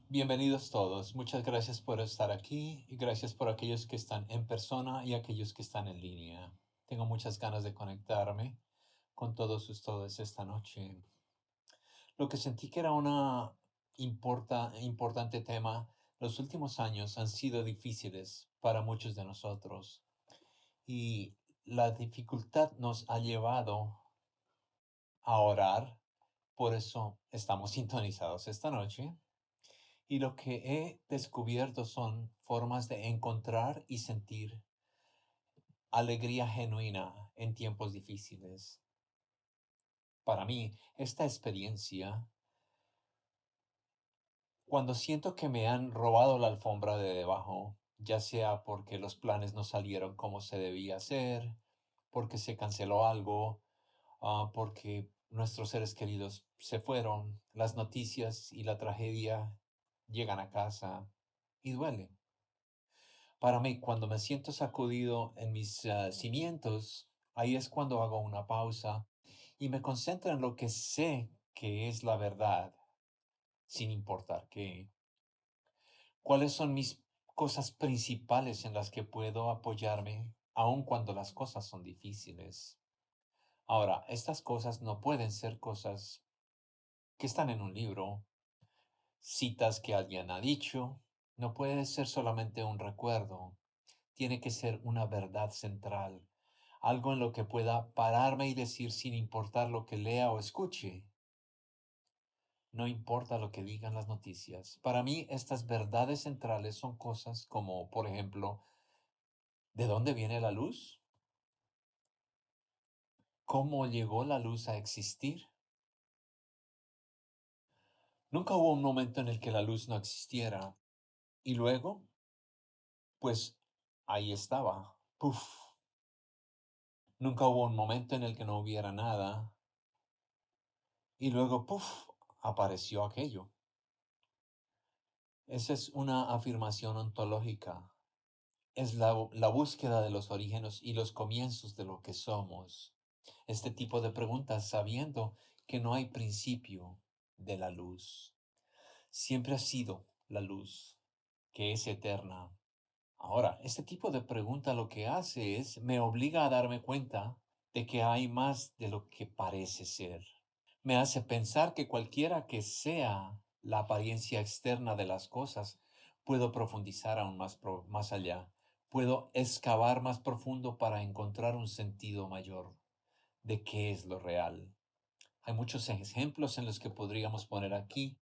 Bienvenidos todos. Muchas gracias por estar aquí y gracias por aquellos que están en persona y aquellos que están en línea. Tengo muchas ganas de conectarme con todos ustedes esta noche. Lo que sentí que era importante tema, los últimos años han sido difíciles para muchos de nosotros y la dificultad nos ha llevado a orar. Por eso estamos sintonizados esta noche. Y lo que he descubierto son formas de encontrar y sentir alegría genuina en tiempos difíciles. Para mí, esta experiencia, cuando siento que me han robado la alfombra de debajo, ya sea porque los planes no salieron como se debía hacer, porque se canceló algo, porque nuestros seres queridos se fueron, las noticias y la tragedia llegan a casa y duele. Para mí, cuando me siento sacudido en mis cimientos, ahí es cuando hago una pausa y me concentro en lo que sé que es la verdad, sin importar qué. ¿Cuáles son mis cosas principales en las que puedo apoyarme, aun cuando las cosas son difíciles? Ahora, estas cosas no pueden ser cosas que están en un libro, citas que alguien ha dicho, no puede ser solamente un recuerdo. Tiene que ser una verdad central, algo en lo que pueda pararme y decir sin importar lo que lea o escuche. No importa lo que digan las noticias. Para mí, estas verdades centrales son cosas como, por ejemplo, ¿de dónde viene la luz? ¿Cómo llegó la luz a existir? Nunca hubo un momento en el que la luz no existiera. Y luego, pues, ahí estaba. Puf. Nunca hubo un momento en el que no hubiera nada. Y luego, puf, apareció aquello. Esa es una afirmación ontológica. Es la búsqueda de los orígenes y los comienzos de lo que somos. Este tipo de preguntas sabiendo que no hay principio de la luz. Siempre ha sido la luz, que es eterna. Ahora, este tipo de pregunta lo que hace es, me obliga a darme cuenta de que hay más de lo que parece ser. Me hace pensar que cualquiera que sea la apariencia externa de las cosas, puedo profundizar aún más allá. Puedo excavar más profundo para encontrar un sentido mayor de qué es lo real. Hay muchos ejemplos en los que podríamos poner aquí.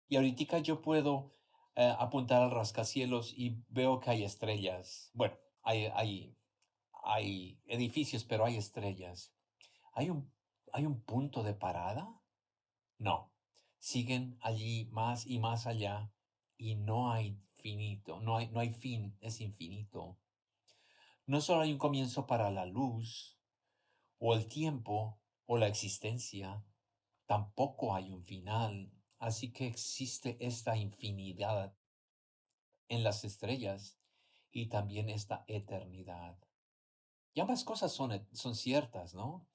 Y ahorita yo puedo apuntar al rascacielos y veo que hay estrellas. Bueno, hay edificios, pero hay estrellas. ¿Hay hay un punto de parada? No, siguen allí más y más allá y no hay finito, no hay fin, es infinito. No solo hay un comienzo para la luz o el tiempo o la existencia, tampoco hay un final. Así que existe esta infinidad en las estrellas y también esta eternidad. Y ambas cosas son ciertas, ¿no?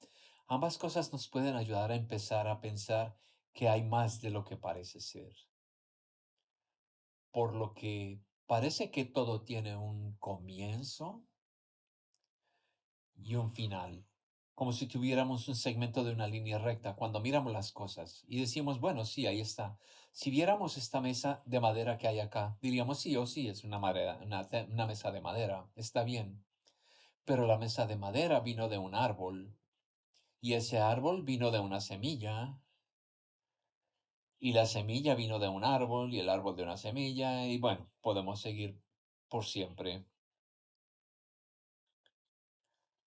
Ambas cosas nos pueden ayudar a empezar a pensar que hay más de lo que parece ser. Por lo que parece que todo tiene un comienzo y un final, como si tuviéramos un segmento de una línea recta cuando miramos las cosas y decimos, bueno, sí, ahí está. Si viéramos esta mesa de madera que hay acá, diríamos, sí o sí, es una mesa de madera, está bien. Pero la mesa de madera vino de un árbol y ese árbol vino de una semilla y la semilla vino de un árbol y el árbol de una semilla y bueno, podemos seguir por siempre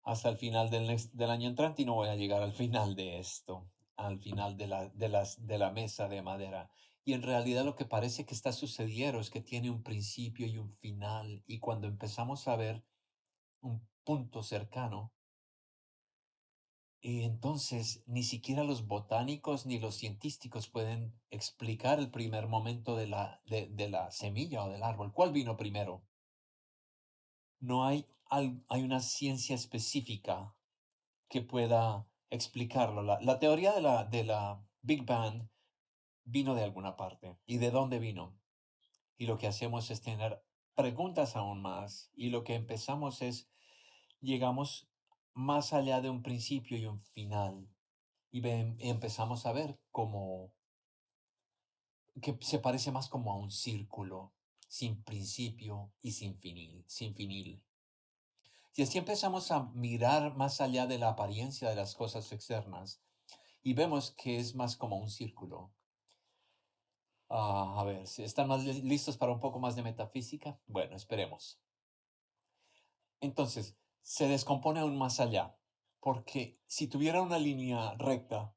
hasta el final del año entrante y no voy a llegar al final de esto, al final de la mesa de madera. Y en realidad lo que parece que está sucediendo es que tiene un principio y un final y cuando empezamos a ver un punto cercano, y entonces ni siquiera los botánicos ni los científicos pueden explicar el primer momento de la semilla o del árbol. ¿Cuál vino primero? No hay, hay una ciencia específica que pueda explicarlo. La teoría de la Big Bang vino de alguna parte. ¿Y de dónde vino? y lo que hacemos es tener preguntas aún más y lo que empezamos es, llegamos más allá de un principio y un final y empezamos a ver como que se parece más como a un círculo, sin principio y sin finil. Y así empezamos a mirar más allá de la apariencia de las cosas externas y vemos que es más como un círculo. A ver, si están más listos para un poco más de metafísica. Bueno, esperemos. Entonces, se descompone aún más allá, porque si tuviera una línea recta,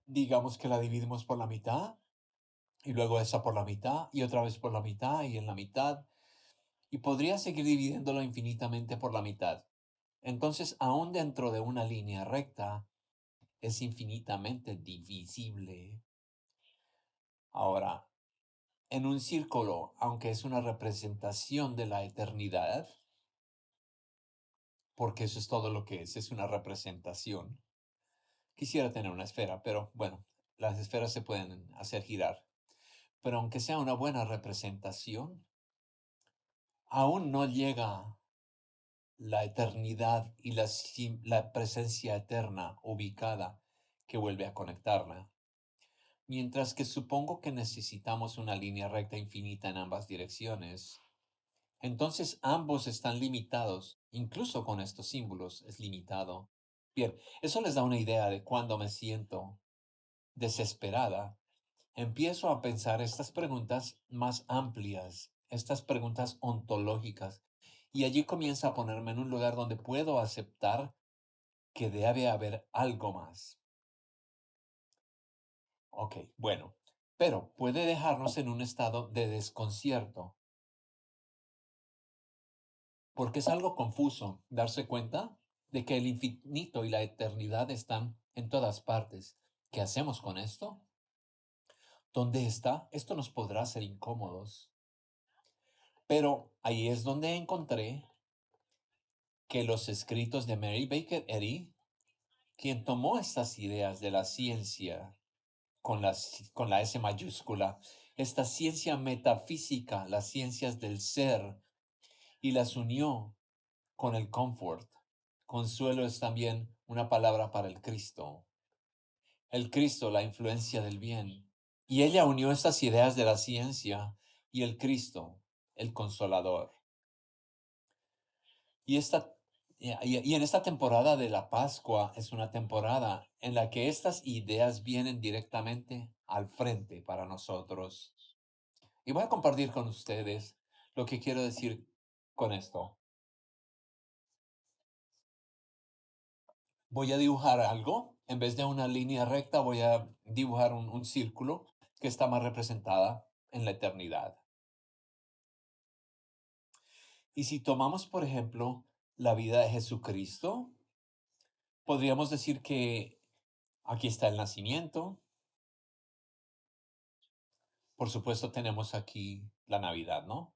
digamos que la dividimos por la mitad, y luego esa por la mitad, y otra vez por la mitad, y en la mitad, y podría seguir dividiéndolo infinitamente por la mitad. Entonces, aún dentro de una línea recta, es infinitamente divisible. Ahora, en un círculo, aunque es una representación de la eternidad, porque eso es todo lo que es una representación. Quisiera tener una esfera, pero bueno, las esferas se pueden hacer girar. Pero aunque sea una buena representación, aún no llega la eternidad y la presencia eterna ubicada que vuelve a conectarla. Mientras que supongo que necesitamos una línea recta infinita en ambas direcciones, entonces ambos están limitados, incluso con estos símbolos es limitado. Bien, eso les da una idea de cuando me siento desesperada. Empiezo a pensar estas preguntas más amplias, estas preguntas ontológicas, y allí comienza a ponerme en un lugar donde puedo aceptar que debe haber algo más. Ok, bueno, pero puede dejarnos en un estado de desconcierto, porque es algo confuso darse cuenta de que el infinito y la eternidad están en todas partes. ¿Qué hacemos con esto? ¿Dónde está? Esto nos podrá ser incómodos. Pero ahí es donde encontré que los escritos de Mary Baker Eddy, quien tomó estas ideas de la ciencia con la S mayúscula, esta ciencia metafísica, las ciencias del ser, y las unió con el comfort. Consuelo es también una palabra para el Cristo. El Cristo, la influencia del bien. Y ella unió estas ideas de la ciencia y el Cristo, el consolador. Y, y en esta temporada de la Pascua es una temporada en la que estas ideas vienen directamente al frente para nosotros. Y voy a compartir con ustedes lo que quiero decir con esto. Voy a dibujar algo, en vez de una línea recta, voy a dibujar un círculo que está más representada en la eternidad. Y si tomamos, por ejemplo, la vida de Jesucristo, podríamos decir que aquí está el nacimiento. Por supuesto, tenemos aquí la Navidad, ¿no?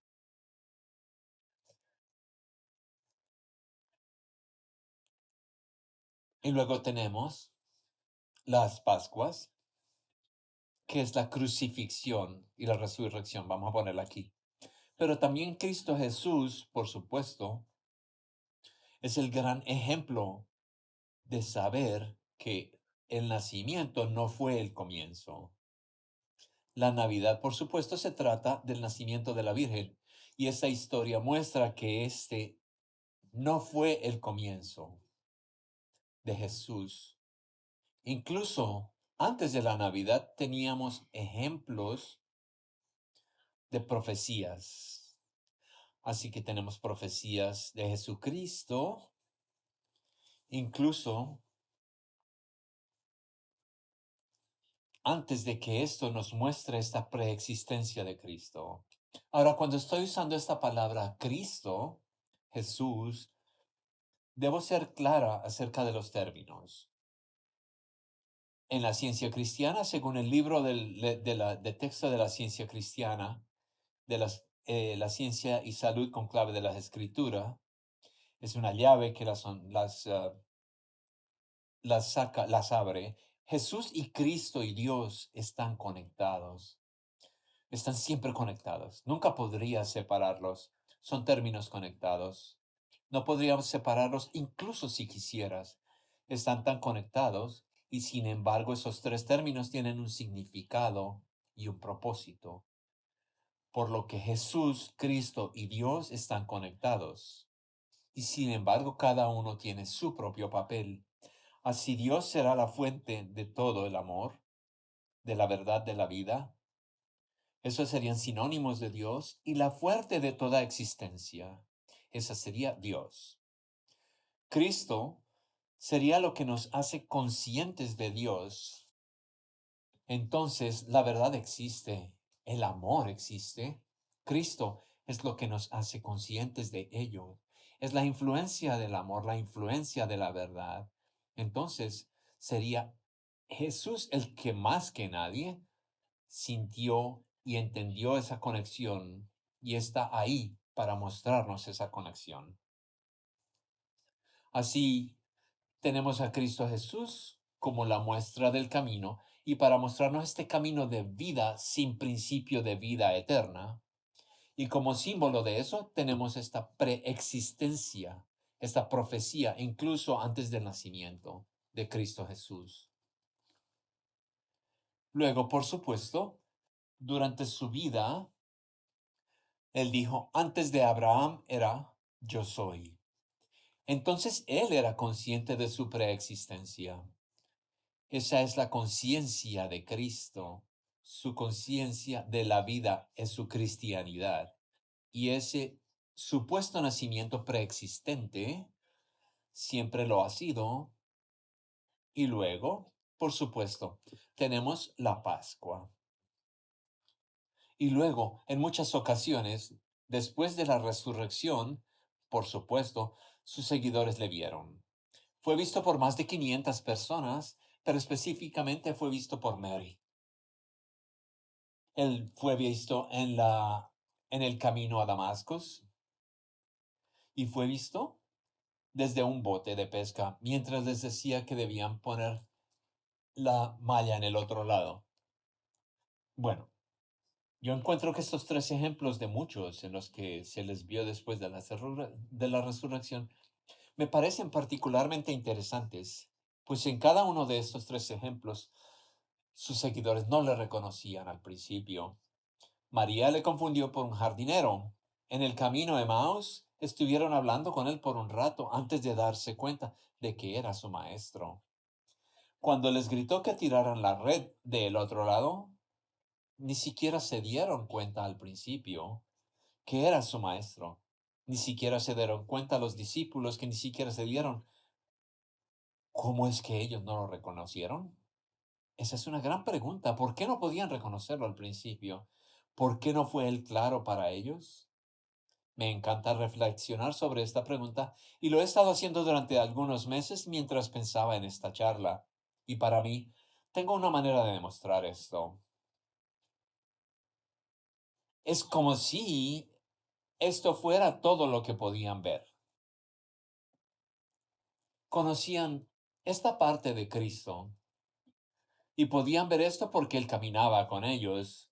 Y luego tenemos las Pascuas, que es la crucifixión y la resurrección. Vamos a ponerla aquí. Pero también Cristo Jesús, por supuesto, es el gran ejemplo de saber que el nacimiento no fue el comienzo. La Navidad, por supuesto, se trata del nacimiento de la Virgen y esta historia muestra que este no fue el comienzo de Jesús. Incluso antes de la Navidad teníamos ejemplos de profecías. Así que tenemos profecías de Jesucristo, incluso antes de que esto nos muestre esta preexistencia de Cristo. Ahora, cuando estoy usando esta palabra Cristo, Jesús, debo ser clara acerca de los términos. En la ciencia cristiana, según el libro de texto de la ciencia cristiana, de la ciencia y salud con clave de las escrituras, es una llave que las saca, las abre. Jesús y Cristo y Dios están conectados. Están siempre conectados. Nunca podrías separarlos. Son términos conectados. No podríamos separarlos incluso si quisieras. Están tan conectados y sin embargo esos tres términos tienen un significado y un propósito. Por lo que Jesús, Cristo y Dios están conectados. Y sin embargo cada uno tiene su propio papel. Así Dios será la fuente de todo el amor, de la verdad de la vida. Esos serían sinónimos de Dios y la fuente de toda existencia. Esa sería Dios. Cristo sería lo que nos hace conscientes de Dios. Entonces, la verdad existe, el amor existe. Cristo es lo que nos hace conscientes de ello. Es la influencia del amor, la influencia de la verdad. Entonces, sería Jesús el que más que nadie sintió y entendió esa conexión y está ahí para mostrarnos esa conexión. Así tenemos a Cristo Jesús como la muestra del camino y para mostrarnos este camino de vida sin principio de vida eterna. Y como símbolo de eso tenemos esta preexistencia, esta profecía incluso antes del nacimiento de Cristo Jesús. Luego, por supuesto, durante su vida, él dijo, antes de Abraham era yo soy. Entonces él era consciente de su preexistencia. Esa es la conciencia de Cristo. Su conciencia de la vida es su cristianidad. Y ese supuesto nacimiento preexistente siempre lo ha sido. Y luego, por supuesto, tenemos la Pascua. Y luego, en muchas ocasiones, después de la resurrección, por supuesto, sus seguidores le vieron. Fue visto por más de 500 personas, pero específicamente fue visto por Mary. Él fue visto en el camino a Damascus y fue visto desde un bote de pesca mientras les decía que debían poner la malla en el otro lado. Bueno, yo encuentro que estos tres ejemplos de muchos en los que se les vio después de de la resurrección me parecen particularmente interesantes, pues en cada uno de estos tres ejemplos sus seguidores no le reconocían al principio. María le confundió por un jardinero. En el camino de Maús estuvieron hablando con él por un rato antes de darse cuenta de que era su maestro. Cuando les gritó que tiraran la red del otro lado, ni siquiera se dieron cuenta al principio que era su maestro. Ni siquiera se dieron cuenta los discípulos que ni siquiera se dieron. ¿Cómo es que ellos no lo reconocieron? Esa es una gran pregunta. ¿Por qué no podían reconocerlo al principio? ¿Por qué no fue él claro para ellos? Me encanta reflexionar sobre esta pregunta y lo he estado haciendo durante algunos meses mientras pensaba en esta charla. Y para mí, tengo una manera de demostrar esto. Es como si esto fuera todo lo que podían ver. Conocían esta parte de Cristo y podían ver esto porque Él caminaba con ellos.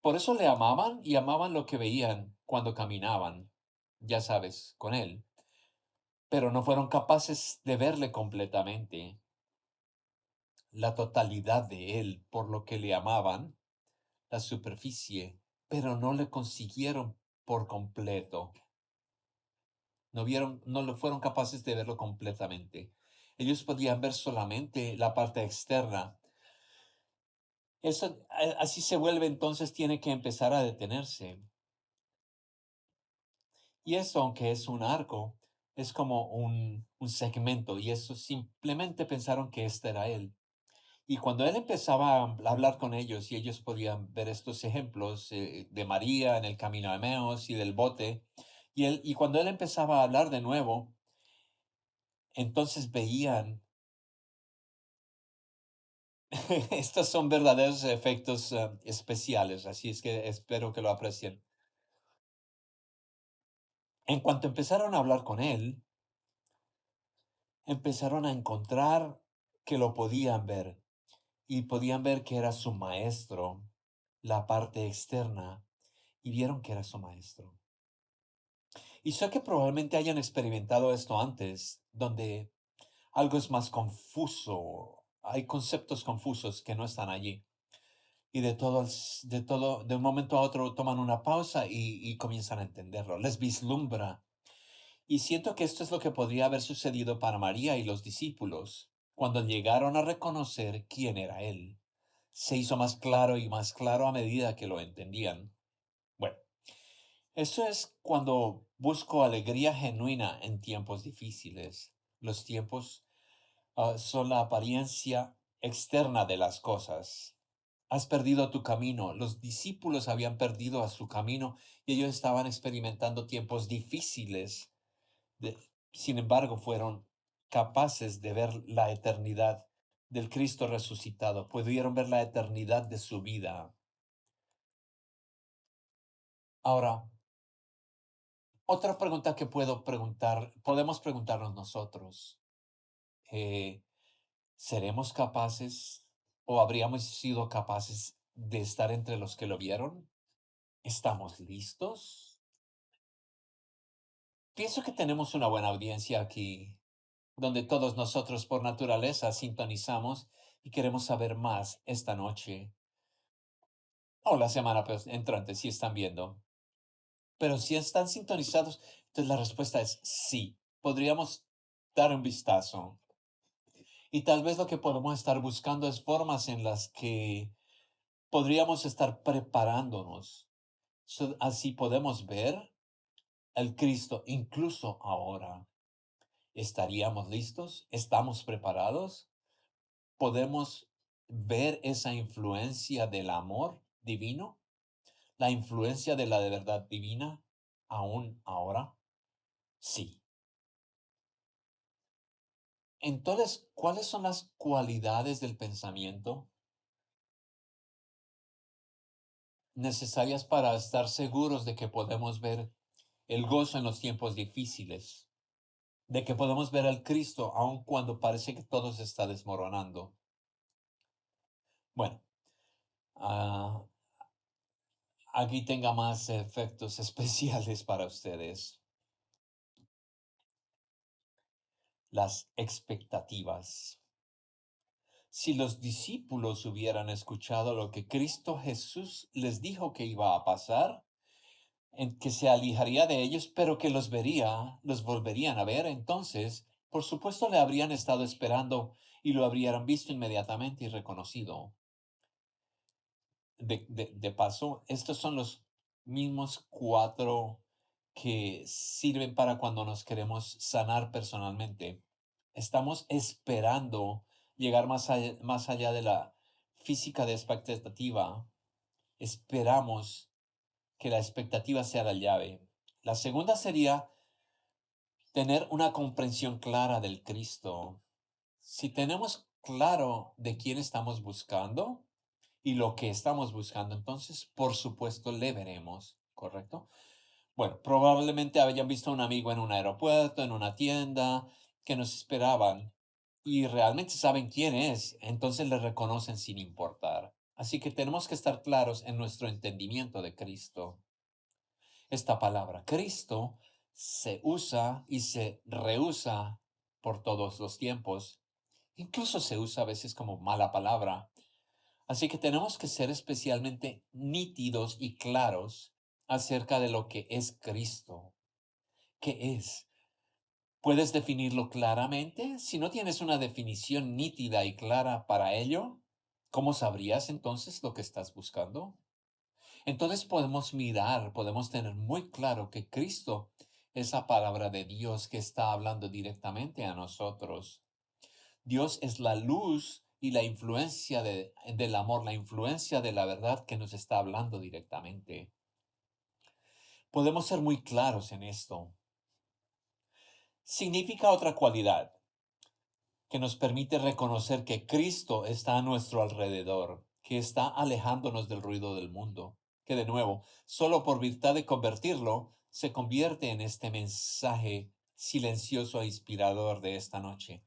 Por eso le amaban y amaban lo que veían cuando caminaban, ya sabes, con Él. Pero no fueron capaces de verle completamente, la totalidad de Él, por lo que le amaban, la superficie, pero no le consiguieron por completo. No vieron, no lo fueron capaces de verlo completamente. Ellos podían ver solamente la parte externa. Eso, así se vuelve, entonces tiene que empezar a detenerse. Y eso, aunque es un arco, es como un segmento, y eso simplemente pensaron que este era él. Y cuando él empezaba a hablar con ellos y ellos podían ver estos ejemplos de María en el camino de Meos y del bote, y cuando él empezaba a hablar de nuevo, entonces veían, estos son verdaderos efectos especiales, así es que espero que lo aprecien. En cuanto empezaron a hablar con él, empezaron a encontrar que lo podían ver y podían ver que era su maestro. la parte externa y vieron que era su maestro. Y sé que probablemente hayan experimentado esto antes, donde algo es más confuso, hay conceptos confusos que no están allí. Y de un momento a otro toman una pausa y comienzan a entenderlo, les vislumbra. Y siento que esto es lo que podría haber sucedido para María y los discípulos cuando llegaron a reconocer quién era Él. Se hizo más claro a medida que lo entendían. Bueno, eso es cuando busco alegría genuina en tiempos difíciles. Los tiempos son la apariencia externa de las cosas. Has perdido tu camino. Los discípulos habían perdido a su camino y ellos estaban experimentando tiempos difíciles. De- Sin embargo, fueron capaces de ver la eternidad del Cristo resucitado. Pudieron ver la eternidad de su vida. Ahora, otra pregunta que podemos preguntarnos nosotros. eh, ¿Seremos capaces o habríamos sido capaces de estar entre los que lo vieron? ¿Estamos listos? Pienso que tenemos una buena audiencia aquí, donde todos nosotros por naturaleza sintonizamos y queremos saber más esta noche o la semana entrante si están viendo. Pero si están sintonizados, entonces la respuesta es sí. Podríamos dar un vistazo. Y tal vez lo que podemos estar buscando es formas en las que podríamos estar preparándonos. Así podemos ver al Cristo incluso ahora. ¿Estaríamos listos? ¿Estamos preparados? ¿Podemos ver esa influencia del amor divino? ¿La influencia de la de verdad divina aún ahora? Sí. Entonces, ¿cuáles son las cualidades del pensamiento necesarias para estar seguros de que podemos ver el gozo en los tiempos difíciles? De que podemos ver al Cristo aun cuando parece que todo se está desmoronando. Bueno, ah, aquí tenga más efectos especiales para ustedes. Las expectativas. Si los discípulos hubieran escuchado lo que Cristo Jesús les dijo que iba a pasar, en que se alejaría de ellos, pero que los volverían a ver, entonces, por supuesto, le habrían estado esperando y lo habrían visto inmediatamente y reconocido. De paso, estos son los mismos cuatro que sirven para cuando nos queremos sanar personalmente. Estamos esperando llegar más allá de la física de expectativa. Esperamos que la expectativa sea la llave. La segunda sería tener una comprensión clara del Cristo. Si tenemos claro de quién estamos buscando, y lo que estamos buscando. Entonces, por supuesto, le veremos, ¿correcto? Bueno, probablemente hayan visto a un amigo en un aeropuerto, en una tienda, que nos esperaban y realmente saben quién es, entonces le reconocen sin importar. Así que tenemos que estar claros en nuestro entendimiento de Cristo. Esta palabra Cristo se usa y se reusa por todos los tiempos. Incluso se usa a veces como mala palabra. Así que tenemos que ser especialmente nítidos y claros acerca de lo que es Cristo. ¿Qué es? ¿Puedes definirlo claramente? Si no tienes una definición nítida y clara para ello, ¿cómo sabrías entonces lo que estás buscando? Entonces podemos tener muy claro que Cristo es la palabra de Dios que está hablando directamente a nosotros. Dios es la luz y la influencia del amor, la influencia de la verdad que nos está hablando directamente. Podemos ser muy claros en esto. Significa otra cualidad que nos permite reconocer que Cristo está a nuestro alrededor, que está alejándonos del ruido del mundo, que de nuevo, solo por virtud de convertirlo, se convierte en este mensaje silencioso e inspirador de esta noche.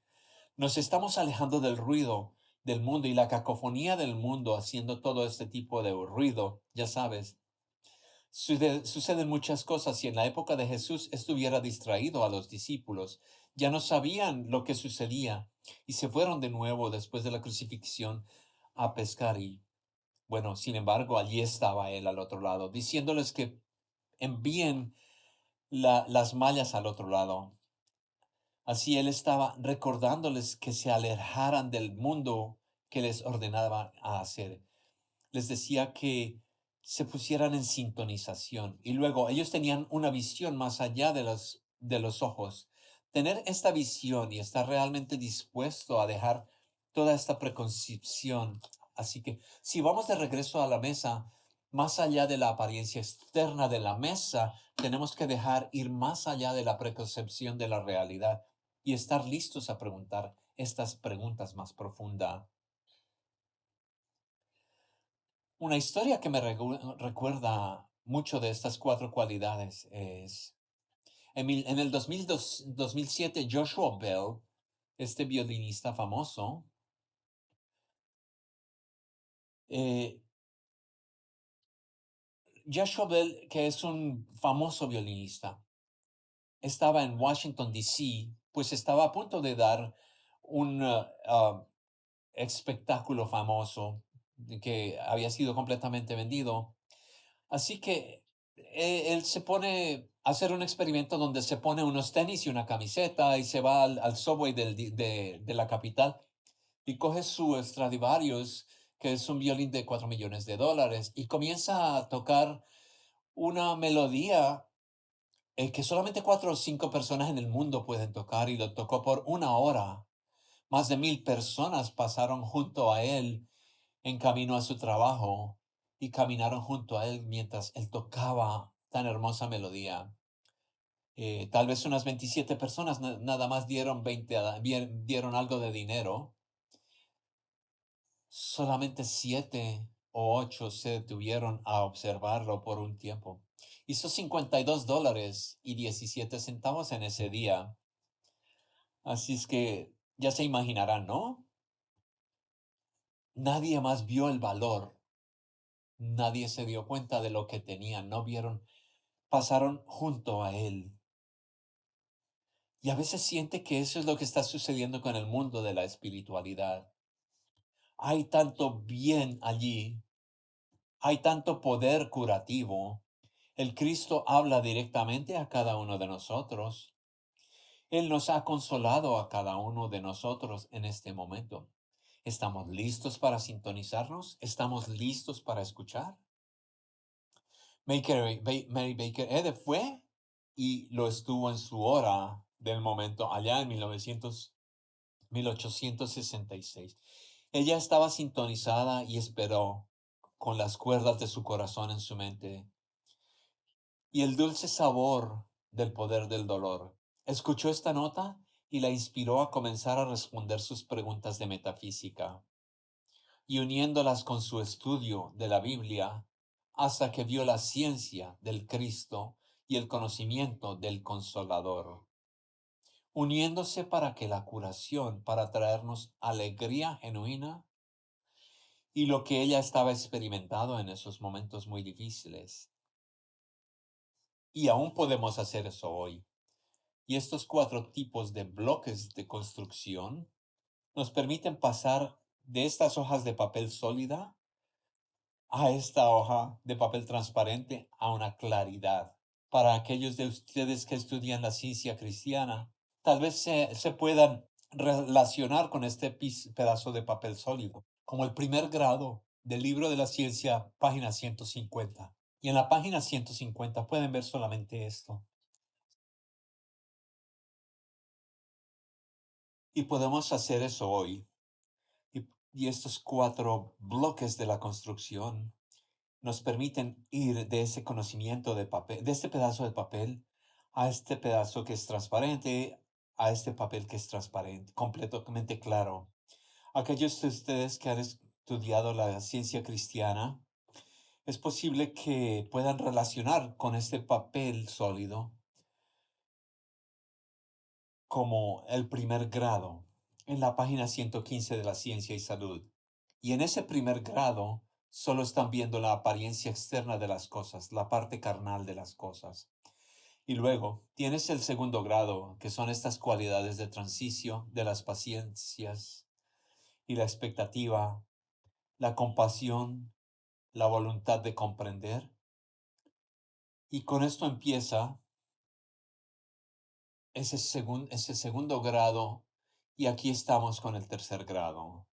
Nos estamos alejando del ruido del mundo y la cacofonía del mundo haciendo todo este tipo de ruido, ya sabes. Suceden muchas cosas y en la época de Jesús estuviera distraído a los discípulos. Ya no sabían lo que sucedía y se fueron de nuevo después de la crucifixión a pescar y bueno, sin embargo, allí estaba él al otro lado, diciéndoles que envíen las mallas al otro lado. Así él estaba recordándoles que se alejaran del mundo que les ordenaba a hacer. Les decía que se pusieran en sintonización. Y luego ellos tenían una visión más allá de los ojos. Tener esta visión y estar realmente dispuesto a dejar toda esta preconcepción. Así que si vamos de regreso a la mesa, más allá de la apariencia externa de la mesa, tenemos que dejar ir más allá de la preconcepción de la realidad y estar listos a preguntar estas preguntas más profundas. Una historia que me recuerda mucho de estas cuatro cualidades es en el 2007 Joshua Bell, este violinista famoso, eh, Joshua Bell, que es un famoso violinista, estaba en Washington, D.C., pues estaba a punto de dar un espectáculo famoso que había sido completamente vendido. Así que él se pone a hacer un experimento donde se pone unos tenis y una camiseta y se va al subway de la capital y coge su Stradivarius, que es un violín de $4 millones, y comienza a tocar una melodía que solamente 4 o 5 personas en el mundo pueden tocar y lo tocó por 1 hora. Más de 1,000 personas pasaron junto a él en camino a su trabajo y caminaron junto a él mientras él tocaba tan hermosa melodía. Tal vez unas 27 personas nada más dieron dieron algo de dinero. Solamente 7 o 8 se detuvieron a observarlo por un tiempo. Hizo $52.17 en ese día. Así es que ya se imaginarán, ¿no? Nadie más vio el valor. Nadie se dio cuenta de lo que tenían. No vieron, pasaron junto a él. Y a veces siente que eso es lo que está sucediendo con el mundo de la espiritualidad. Hay tanto bien allí, hay tanto poder curativo. El Cristo habla directamente a cada uno de nosotros. Él nos ha consolado a cada uno de nosotros en este momento. ¿Estamos listos para sintonizarnos? ¿Estamos listos para escuchar? Mary Baker Eddy fue y lo estuvo en su hora del momento allá en 1866. Ella estaba sintonizada y esperó con las cuerdas de su corazón en su mente y el dulce sabor del poder del dolor. Escuchó esta nota y la inspiró a comenzar a responder sus preguntas de metafísica y uniéndolas con su estudio de la Biblia hasta que vio la ciencia del Cristo y el conocimiento del Consolador, uniéndose para que la curación, para traernos alegría genuina y lo que ella estaba experimentando en esos momentos muy difíciles. Y aún podemos hacer eso hoy. Y estos 4 tipos de bloques de construcción nos permiten pasar de estas hojas de papel sólida a esta hoja de papel transparente a una claridad. Para aquellos de ustedes que estudian la ciencia cristiana, tal vez se puedan relacionar con este pedazo de papel sólido, como el primer grado del libro de la ciencia, página 150. Y en la página 150 pueden ver solamente esto. Y podemos hacer eso hoy. Y estos 4 bloques de la construcción nos permiten ir de ese conocimiento de papel, de este pedazo de papel, a este pedazo que es transparente, a este papel que es transparente, completamente claro. Aquellos de ustedes que han estudiado la ciencia cristiana, es posible que puedan relacionar con este papel sólido como el primer grado. en la página 115 de la Ciencia y Salud. Y en ese primer grado solo están viendo la apariencia externa de las cosas, la parte carnal de las cosas. Y luego tienes el segundo grado, que son estas cualidades de transición de las paciencias y la expectativa, la compasión, la voluntad de comprender. Y con esto empieza ese segundo grado y aquí estamos con el tercer grado.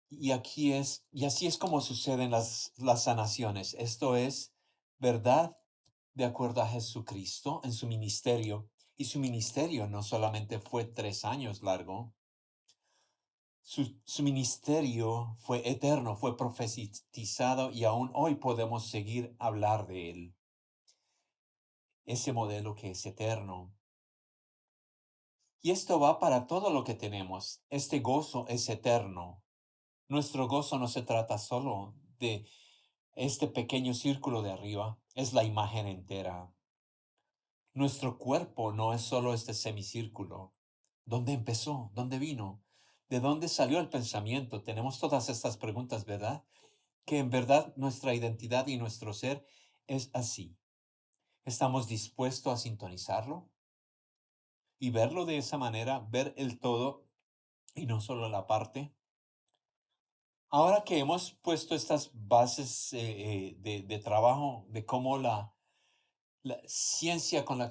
Y así es como suceden las sanaciones. Esto es verdad de acuerdo a Jesucristo en su ministerio. Y su ministerio no solamente fue 3 años largo, su ministerio fue eterno, fue profetizado y aún hoy podemos seguir hablar de él. Ese modelo que es eterno. Y esto va para todo lo que tenemos. Este gozo es eterno. Nuestro gozo no se trata solo de este pequeño círculo de arriba, es la imagen entera. Nuestro cuerpo no es solo este semicírculo. ¿Dónde empezó? ¿Dónde vino? ¿De dónde salió el pensamiento? Tenemos todas estas preguntas, ¿verdad? Que en verdad nuestra identidad y nuestro ser es así. ¿Estamos dispuestos a sintonizarlo y verlo de esa manera, ver el todo y no solo la parte? Ahora que hemos puesto estas bases de trabajo, de cómo la ciencia con la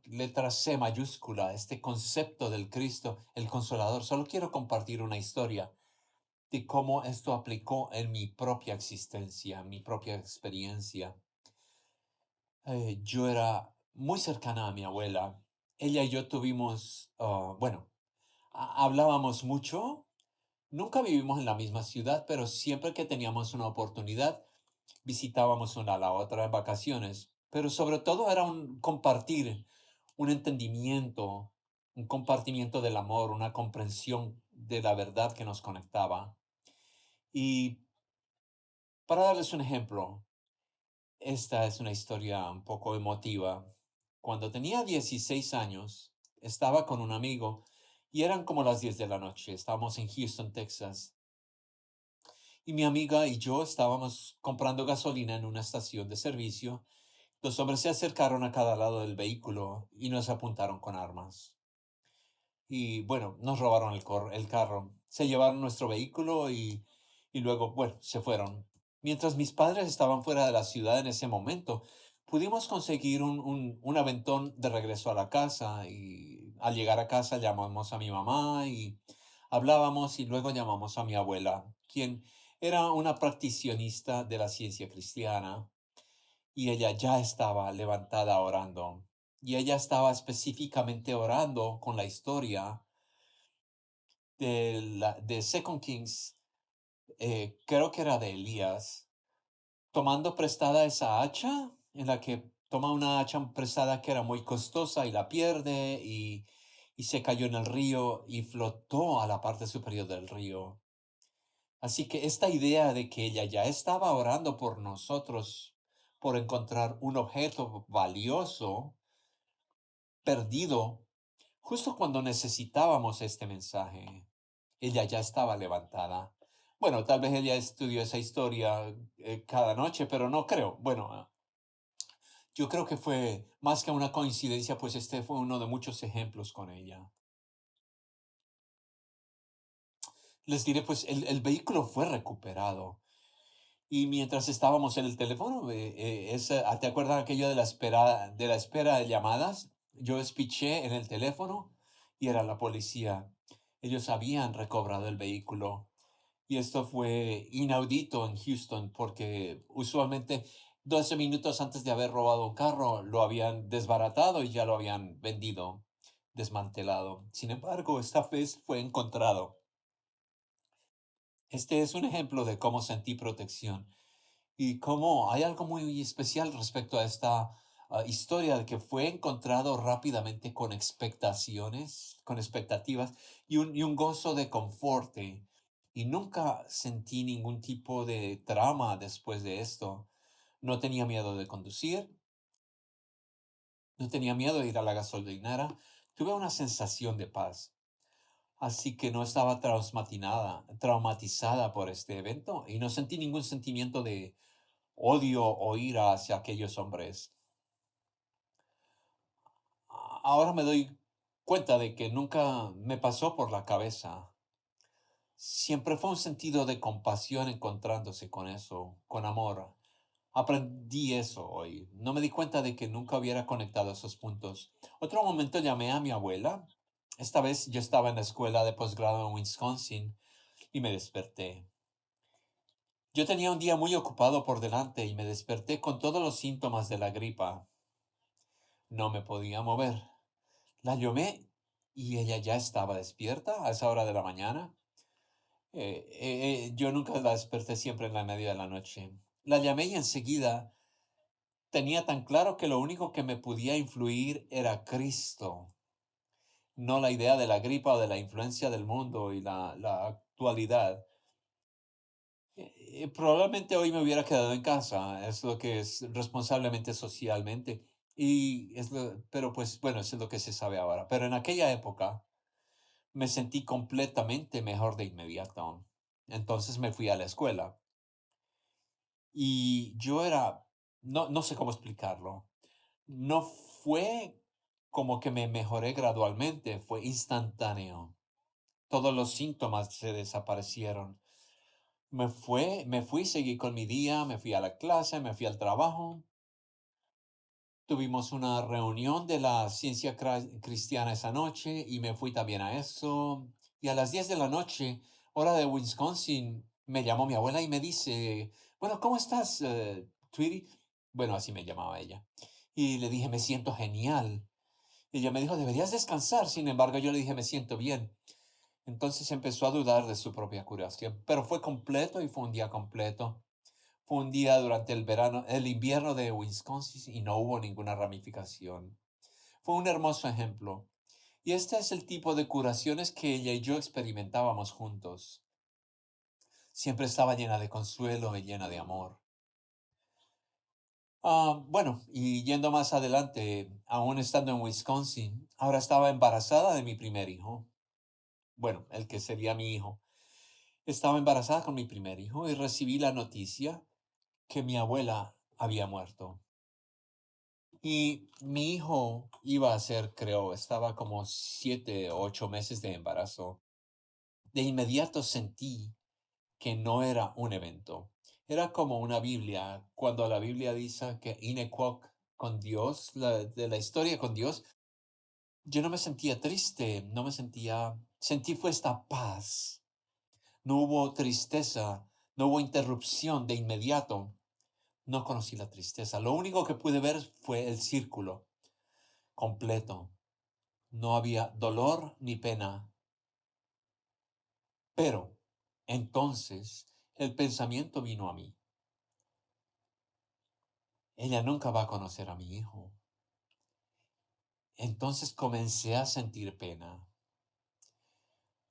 letra C mayúscula, este concepto del Cristo, el Consolador, solo quiero compartir una historia de cómo esto aplicó en mi propia existencia, mi propia experiencia. Yo era muy cercana a mi abuela. Ella y yo tuvimos, bueno, hablábamos mucho. Nunca vivimos en la misma ciudad, pero siempre que teníamos una oportunidad, visitábamos una a la otra en vacaciones. Pero sobre todo era un compartir, un entendimiento, un compartimiento del amor, una comprensión de la verdad que nos conectaba. Y para darles un ejemplo, esta es una historia un poco emotiva. Cuando tenía 16 años, estaba con un amigo y eran como las 10 de la noche. Estábamos en Houston, Texas. Y mi amiga y yo estábamos comprando gasolina en una estación de servicio. Los hombres se acercaron a cada lado del vehículo y nos apuntaron con armas. Y bueno, nos robaron el carro. Se llevaron nuestro vehículo y luego, bueno, se fueron. Mientras mis padres estaban fuera de la ciudad en ese momento, pudimos conseguir un aventón de regreso a la casa y al llegar a casa llamamos a mi mamá y hablábamos y luego llamamos a mi abuela, quien era una practicionista de la ciencia cristiana y ella ya estaba levantada orando. Y ella estaba específicamente orando con la historia de Second Kings, creo que era de Elías, tomando prestada esa hacha, en la que toma una hacha prestada que era muy costosa y la pierde y se cayó en el río y flotó a la parte superior del río. Así que esta idea de que ella ya estaba orando por nosotros, por encontrar un objeto valioso, perdido, justo cuando necesitábamos este mensaje, ella ya estaba levantada. Bueno, tal vez ella estudió esa historia cada noche, pero no creo. Bueno, yo creo que fue más que una coincidencia, pues este fue uno de muchos ejemplos con ella. Les diré, pues el vehículo fue recuperado. Y mientras estábamos en el teléfono, ¿te acuerdas aquello de la espera de llamadas? Yo espiché en el teléfono y era la policía. Ellos habían recobrado el vehículo. Y esto fue inaudito en Houston porque usualmente 12 minutos antes de haber robado un carro lo habían desbaratado y ya lo habían vendido, desmantelado. Sin embargo, esta vez fue encontrado. Este es un ejemplo de cómo sentí protección. Y cómo hay algo muy especial respecto a esta historia de que fue encontrado rápidamente con expectaciones, con expectativas y un gozo de confort. Y nunca sentí ningún tipo de trama después de esto. No tenía miedo de conducir, no tenía miedo de ir a la gasolinera, tuve una sensación de paz. Así que no estaba traumatizada por este evento y no sentí ningún sentimiento de odio o ira hacia aquellos hombres. Ahora me doy cuenta de que nunca me pasó por la cabeza. Siempre fue un sentido de compasión encontrándose con eso, con amor. Aprendí eso hoy. No me di cuenta de que nunca hubiera conectado esos puntos. Otro momento llamé a mi abuela. Esta vez yo estaba en la escuela de posgrado en Wisconsin y me desperté. Yo tenía un día muy ocupado por delante y me desperté con todos los síntomas de la gripa. No me podía mover. La llamé y ella ya estaba despierta a esa hora de la mañana. Yo nunca la desperté siempre en la media de la noche. La llamé y enseguida tenía tan claro que lo único que me podía influir era Cristo, no la idea de la gripa o de la influencia del mundo y la actualidad. Probablemente hoy me hubiera quedado en casa, es lo que es responsablemente socialmente, pero pues bueno, eso es lo que se sabe ahora. Pero en aquella época me sentí completamente mejor de inmediato. Entonces me fui a la escuela y yo era, no sé cómo explicarlo, no fue como que me mejoré gradualmente, fue instantáneo. Todos los síntomas se desaparecieron. Me fui, seguí con mi día, me fui a la clase, me fui al trabajo. Tuvimos una reunión de la ciencia cristiana esa noche y me fui también a eso. Y a las 10 de la noche, hora de Wisconsin, me llamó mi abuela y me dice, bueno, ¿cómo estás, Tweety? Bueno, así me llamaba ella. Y le dije, me siento genial. Y ella me dijo, deberías descansar. Sin embargo, yo le dije, me siento bien. Entonces empezó a dudar de su propia curación, pero fue completo y fue un día completo. Fue un día durante el verano, el invierno de Wisconsin y no hubo ninguna ramificación. Fue un hermoso ejemplo. Y este es el tipo de curaciones que ella y yo experimentábamos juntos. Siempre estaba llena de consuelo y llena de amor. Bueno, y yendo más adelante, aún estando en Wisconsin, ahora estaba embarazada de mi primer hijo. Bueno, el que sería mi hijo. Estaba embarazada con mi primer hijo y recibí la noticia que mi abuela había muerto. Y mi hijo iba a ser, creo, estaba como 7 o 8 meses de embarazo. De inmediato sentí que no era un evento. Era como una Biblia, cuando la Biblia dice que inequoc con Dios, de la historia con Dios, yo no me sentía triste, no me sentía, sentí fue esta paz. No hubo tristeza, no hubo interrupción de inmediato. No conocí la tristeza. Lo único que pude ver fue el círculo completo. No había dolor ni pena. Pero entonces el pensamiento vino a mí. Ella nunca va a conocer a mi hijo. Entonces comencé a sentir pena.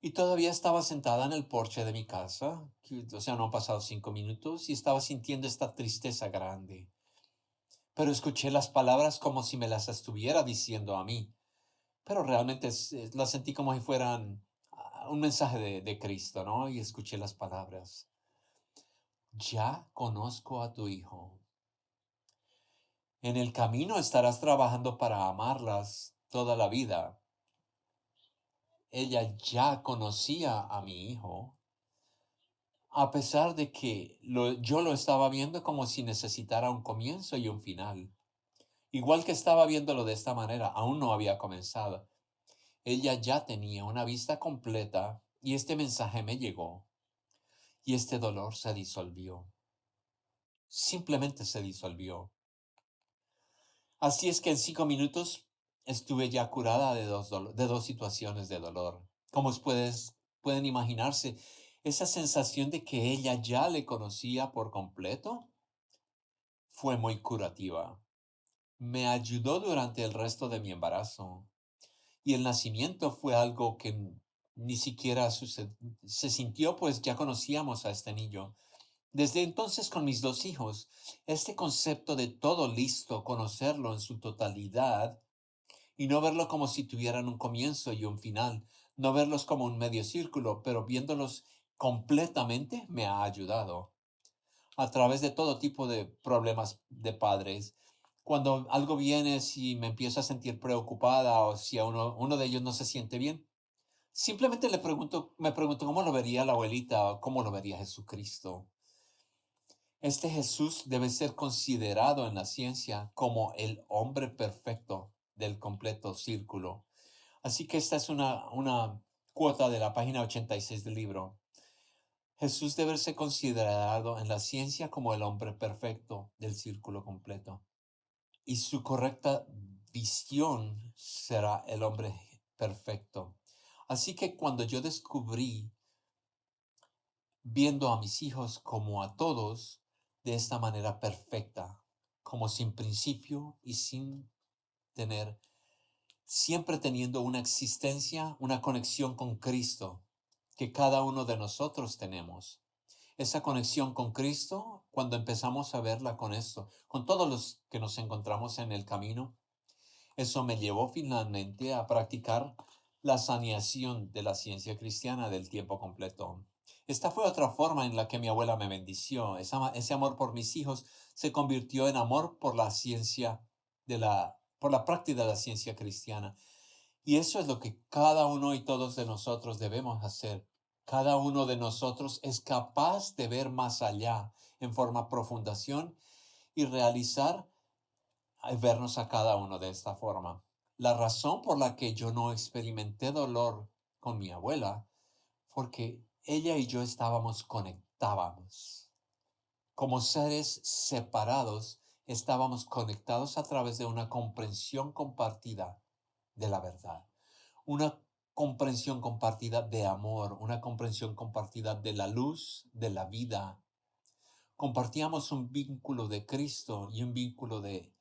Y todavía estaba sentada en el porche de mi casa, o sea, no han pasado 5 minutos, y estaba sintiendo esta tristeza grande. Pero escuché las palabras como si me las estuviera diciendo a mí. Pero realmente las sentí como si fueran un mensaje de Cristo, ¿no? Y escuché las palabras. Ya conozco a tu hijo. En el camino estarás trabajando para amarlas toda la vida. Ella ya conocía a mi hijo, a pesar de que yo lo estaba viendo como si necesitara un comienzo y un final. Igual que estaba viéndolo de esta manera, aún no había comenzado. Ella ya tenía una vista completa y este mensaje me llegó y este dolor se disolvió. Simplemente se disolvió. Así es que en 5 minutos estuve ya curada de dos situaciones de dolor. Como pueden imaginarse, esa sensación de que ella ya le conocía por completo fue muy curativa. Me ayudó durante el resto de mi embarazo. Y el nacimiento fue algo que ni siquiera se sintió, pues ya conocíamos a este niño. Desde entonces con mis dos hijos, este concepto de todo listo, conocerlo en su totalidad, y no verlo como si tuvieran un comienzo y un final, no verlos como un medio círculo, pero viéndolos completamente me ha ayudado a través de todo tipo de problemas de padres. Cuando algo viene, si me empiezo a sentir preocupada o si a uno de ellos no se siente bien, simplemente me pregunto cómo lo vería la abuelita o cómo lo vería Jesucristo. Este Jesús debe ser considerado en la ciencia como el hombre perfecto del completo círculo. Así que esta es una cuota de la página 86 del libro. Jesús debe ser considerado en la ciencia como el hombre perfecto del círculo completo. Y su correcta visión será el hombre perfecto. Así que cuando yo descubrí, viendo a mis hijos como a todos, de esta manera perfecta, como sin principio y sin tener, siempre teniendo una existencia, una conexión con Cristo, que cada uno de nosotros tenemos. Esa conexión con Cristo, cuando empezamos a verla con esto, con todos los que nos encontramos en el camino, eso me llevó finalmente a practicar la saneación de la ciencia cristiana del tiempo completo. Esta fue otra forma en la que mi abuela me bendició. Ese amor por mis hijos se convirtió en amor por la ciencia por la práctica de la ciencia cristiana. Y eso es lo que cada uno y todos de nosotros debemos hacer. Cada uno de nosotros es capaz de ver más allá en forma profundación y realizar vernos a cada uno de esta forma. La razón por la que yo no experimenté dolor con mi abuela, porque ella y yo conectábamos. Como seres separados, estábamos conectados a través de una comprensión compartida de la verdad, una comprensión compartida de amor, una comprensión compartida de la luz, de la vida. Compartíamos un vínculo de Cristo y un vínculo de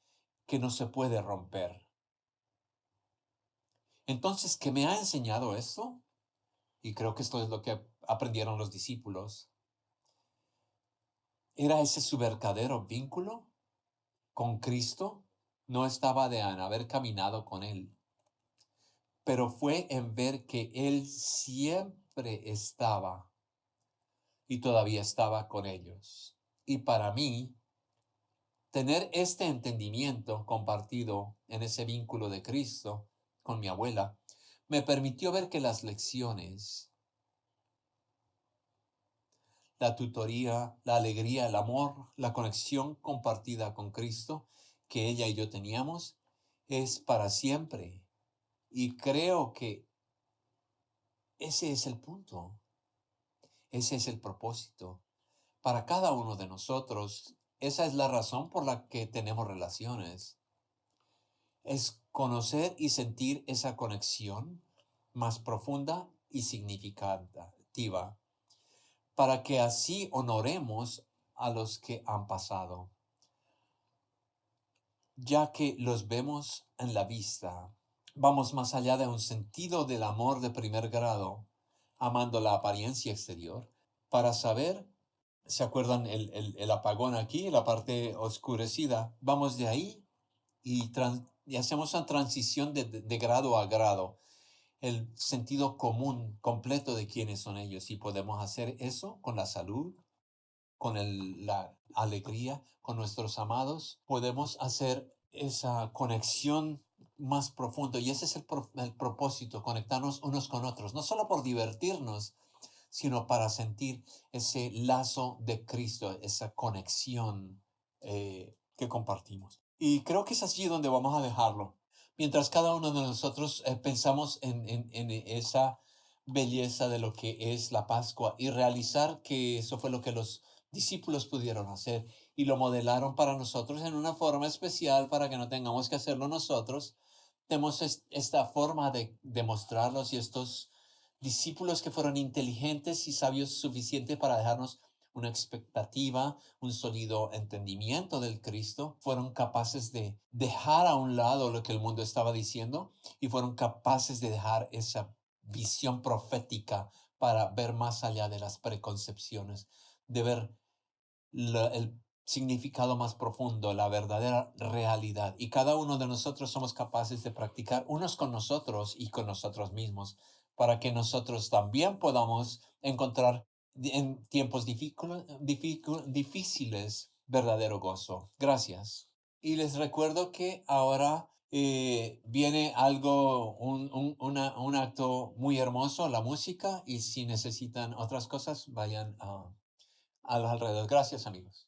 que no se puede romper. Entonces, ¿qué me ha enseñado esto? Y creo que esto es lo que aprendieron los discípulos. ¿Era ese su verdadero vínculo con Cristo? No estaba de en haber caminado con Él, pero fue en ver que Él siempre estaba y todavía estaba con ellos. Y para mí, tener este entendimiento compartido en ese vínculo de Cristo con mi abuela me permitió ver que las lecciones, la tutoría, la alegría, el amor, la conexión compartida con Cristo que ella y yo teníamos es para siempre. Y creo que ese es el punto, ese es el propósito. Para cada uno de nosotros, esa es la razón por la que tenemos relaciones. Es conocer y sentir esa conexión más profunda y significativa, para que así honoremos a los que han pasado, ya que los vemos en la vista. Vamos más allá de un sentido del amor de primer grado, amando la apariencia exterior, para saber, ¿se acuerdan el apagón aquí, la parte oscurecida? Vamos de ahí y hacemos una transición de grado a grado, el sentido común completo de quiénes son ellos. Y podemos hacer eso con la salud, con la alegría, con nuestros amados. Podemos hacer esa conexión más profunda. Y ese es el propósito, conectarnos unos con otros, no solo por divertirnos, sino para sentir ese lazo de Cristo, esa conexión que compartimos. Y creo que es allí donde vamos a dejarlo. Mientras cada uno de nosotros pensamos en esa belleza de lo que es la Pascua y realizar que eso fue lo que los discípulos pudieron hacer y lo modelaron para nosotros en una forma especial para que no tengamos que hacerlo nosotros. Tenemos esta forma de demostrarlos y estos discípulos que fueron inteligentes y sabios suficientes para dejarnos una expectativa, un sólido entendimiento del Cristo, fueron capaces de dejar a un lado lo que el mundo estaba diciendo y fueron capaces de dejar esa visión profética para ver más allá de las preconcepciones, de ver el significado más profundo, la verdadera realidad. Y cada uno de nosotros somos capaces de practicar unos con nosotros y con nosotros mismos para que nosotros también podamos encontrar en tiempos difíciles verdadero gozo. Gracias. Y les recuerdo que ahora viene algo, un acto muy hermoso, la música, y si necesitan otras cosas, vayan a los alrededores. Gracias, amigos.